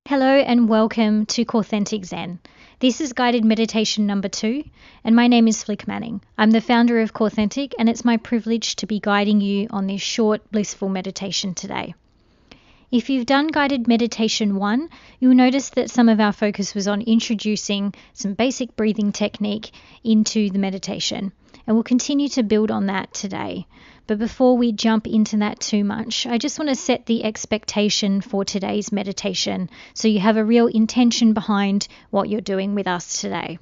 Hello and welcome to Corethentic Zen. This is guided meditation number 2 and my name is Flic Manning. I'm the founder of Corethentic and it's my privilege to be guiding you on this short blissful meditation today. If you've done guided meditation 1, you'll notice that some of our focus was on introducing some basic breathing technique into the meditation, and we'll continue to build on that today. But before we jump into that too much, I just want to set the expectation for today's meditation so you have a real intention behind what you're doing with us today.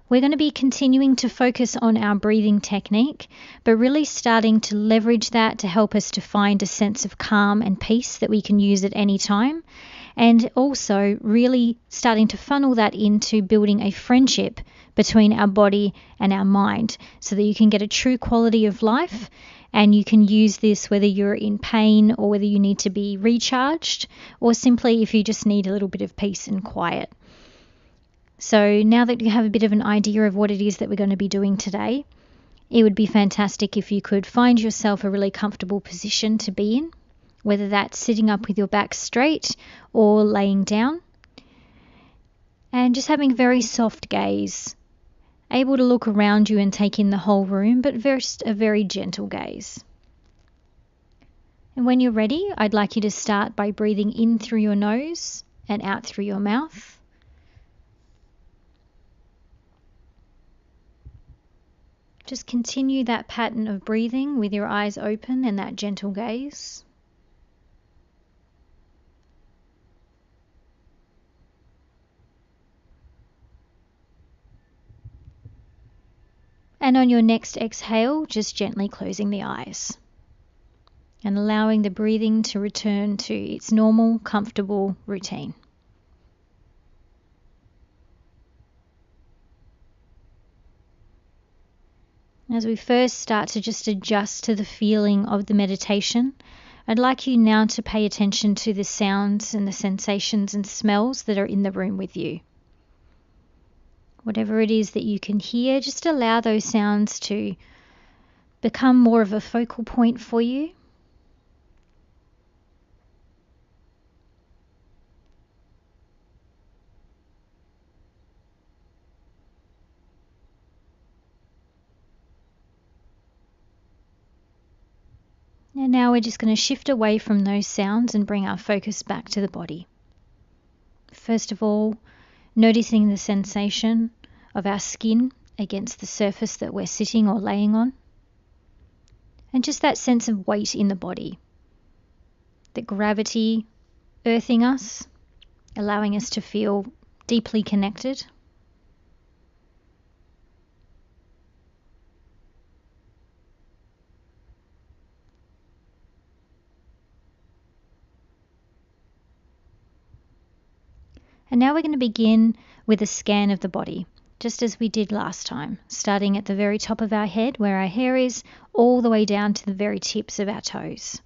We're going to be continuing to focus on our breathing technique, but really starting to leverage that to help us to find a sense of calm and peace that we can use at any time, and also really starting to funnel that into building a friendship between our body and our mind so that you can get a true quality of life, and you can use this whether you're in pain or whether you need to be recharged or simply if you just need a little bit of peace and quiet. So now that you have a bit of an idea of what it is that we're going to be doing today, it would be fantastic if you could find yourself a really comfortable position to be in, whether that's sitting up with your back straight or laying down, and just having a very soft gaze, able to look around you and take in the whole room, but just a very gentle gaze. And when you're ready, I'd like you to start by breathing in through your nose and out through your mouth. Just continue that pattern of breathing with your eyes open and that gentle gaze. And on your next exhale, just gently closing the eyes and allowing the breathing to return to its normal, comfortable routine. As we first start to just adjust to the feeling of the meditation, I'd like you now to pay attention to the sounds and the sensations and smells that are in the room with you. Whatever it is that you can hear, just allow those sounds to become more of a focal point for you. And now we're just going to shift away from those sounds and bring our focus back to the body. First of all, noticing the sensation of our skin against the surface that we're sitting or laying on. And just that sense of weight in the body. The gravity earthing us, allowing us to feel deeply connected. And now we're going to begin with a scan of the body, just as we did last time, starting at the very top of our head where our hair is, all the way down to the very tips of our toes.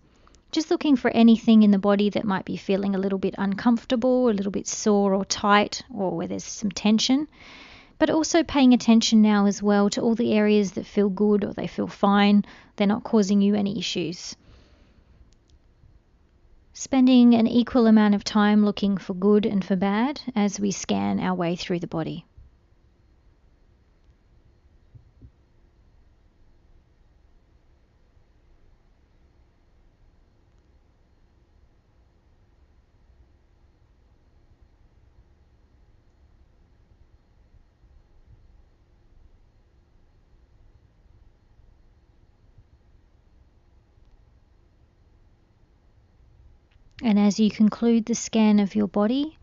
Just looking for anything in the body that might be feeling a little bit uncomfortable, a little bit sore or tight, or where there's some tension. But also paying attention now as well to all the areas that feel good or they feel fine, they're not causing you any issues. Spending an equal amount of time looking for good and for bad as we scan our way through the body. And as you conclude the scan of your body,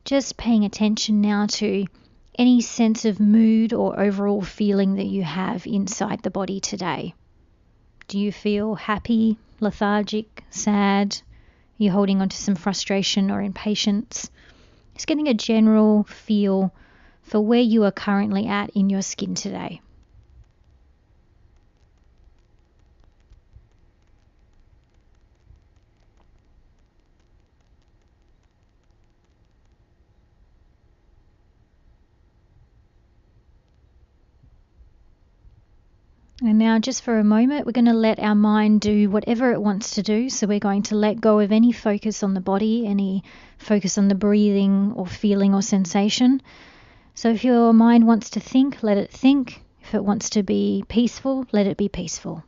just paying attention now to any sense of mood or overall feeling that you have inside the body today. Do you feel happy, lethargic, sad? Are you holding on to some frustration or impatience? Just getting a general feel for where you are currently at in your skin today. And now just for a moment, we're going to let our mind do whatever it wants to do. So we're going to let go of any focus on the body, any focus on the breathing or feeling or sensation. So if your mind wants to think, let it think. If it wants to be peaceful, let it be peaceful.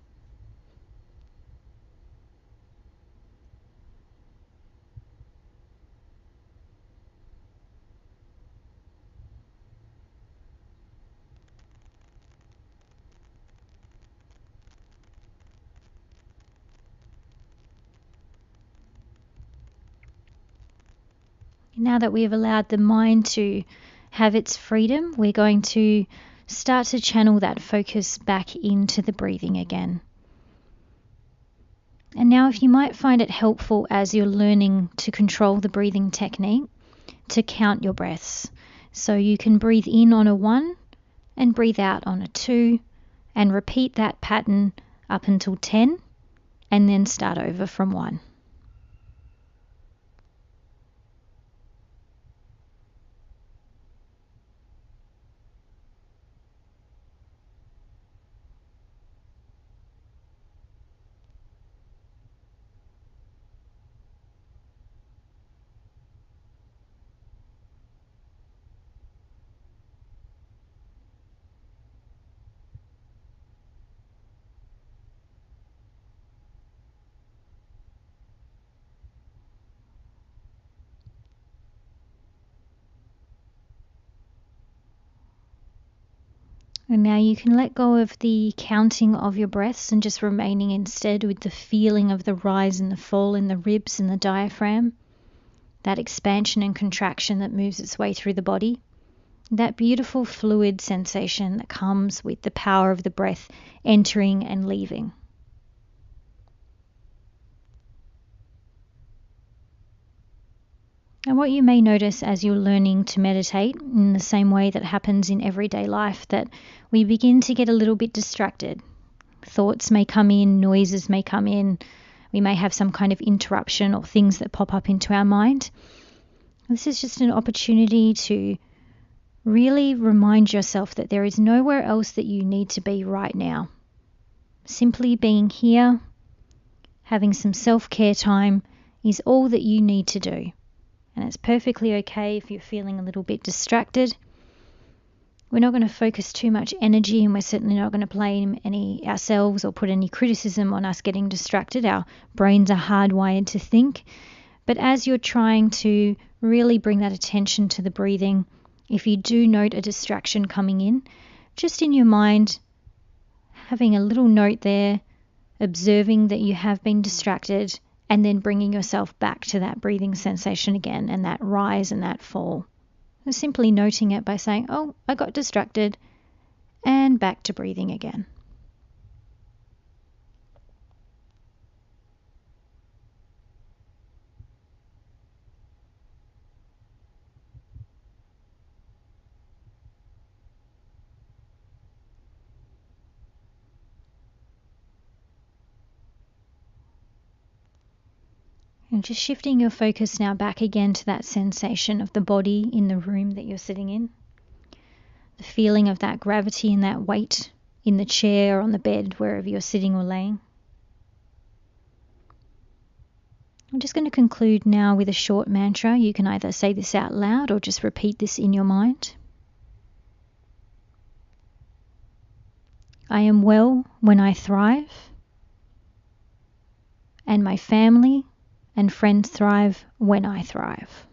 Now that we've allowed the mind to have its freedom, we're going to start to channel that focus back into the breathing again. And now if you might find it helpful as you're learning to control the breathing technique, to count your breaths. So you can breathe in on a 1 and breathe out on a 2 and repeat that pattern up until 10 and then start over from 1. And now you can let go of the counting of your breaths and just remaining instead with the feeling of the rise and the fall in the ribs and the diaphragm, that expansion and contraction that moves its way through the body, that beautiful fluid sensation that comes with the power of the breath entering and leaving. And what you may notice as you're learning to meditate, in the same way that happens in everyday life, that we begin to get a little bit distracted. Thoughts may come in, noises may come in, we may have some kind of interruption or things that pop up into our mind. This is just an opportunity to really remind yourself that there is nowhere else that you need to be right now. Simply being here, having some self-care time is all that you need to do. And it's perfectly okay if you're feeling a little bit distracted. We're not going to focus too much energy, and we're certainly not going to blame any ourselves or put any criticism on us getting distracted. Our brains are hardwired to think. But as you're trying to really bring that attention to the breathing, if you do note a distraction coming in, just in your mind, having a little note there, observing that you have been distracted, and then bringing yourself back to that breathing sensation again and that rise and that fall. So simply noting it by saying, oh, I got distracted, and back to breathing again. And just shifting your focus now back again to that sensation of the body in the room that you're sitting in. The feeling of that gravity and that weight in the chair or on the bed, wherever you're sitting or laying. I'm just going to conclude now with a short mantra. You can either say this out loud or just repeat this in your mind. I am well when I thrive, and my family and friends thrive when I thrive.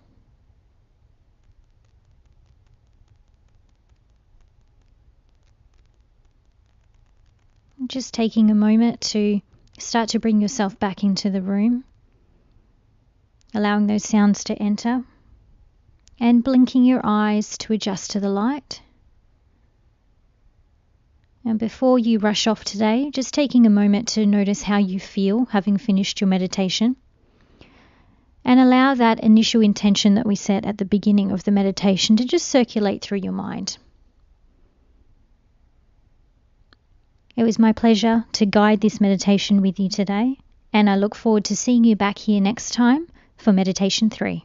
Just taking a moment to start to bring yourself back into the room, allowing those sounds to enter, and blinking your eyes to adjust to the light. And before you rush off today, just taking a moment to notice how you feel having finished your meditation. And allow that initial intention that we set at the beginning of the meditation to just circulate through your mind. It was my pleasure to guide this meditation with you today, and I look forward to seeing you back here next time for Meditation 3.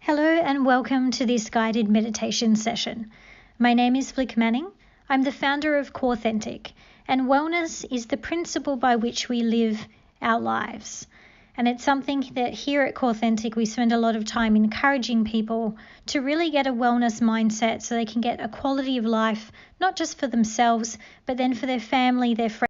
Hello and welcome to this guided meditation session. My name is Flic. I'm the founder of Corethentic, and wellness is the principle by which we live our lives. And it's something that here at Corethentic we spend a lot of time encouraging people to really get a wellness mindset so they can get a quality of life, not just for themselves, but then for their family, their friends,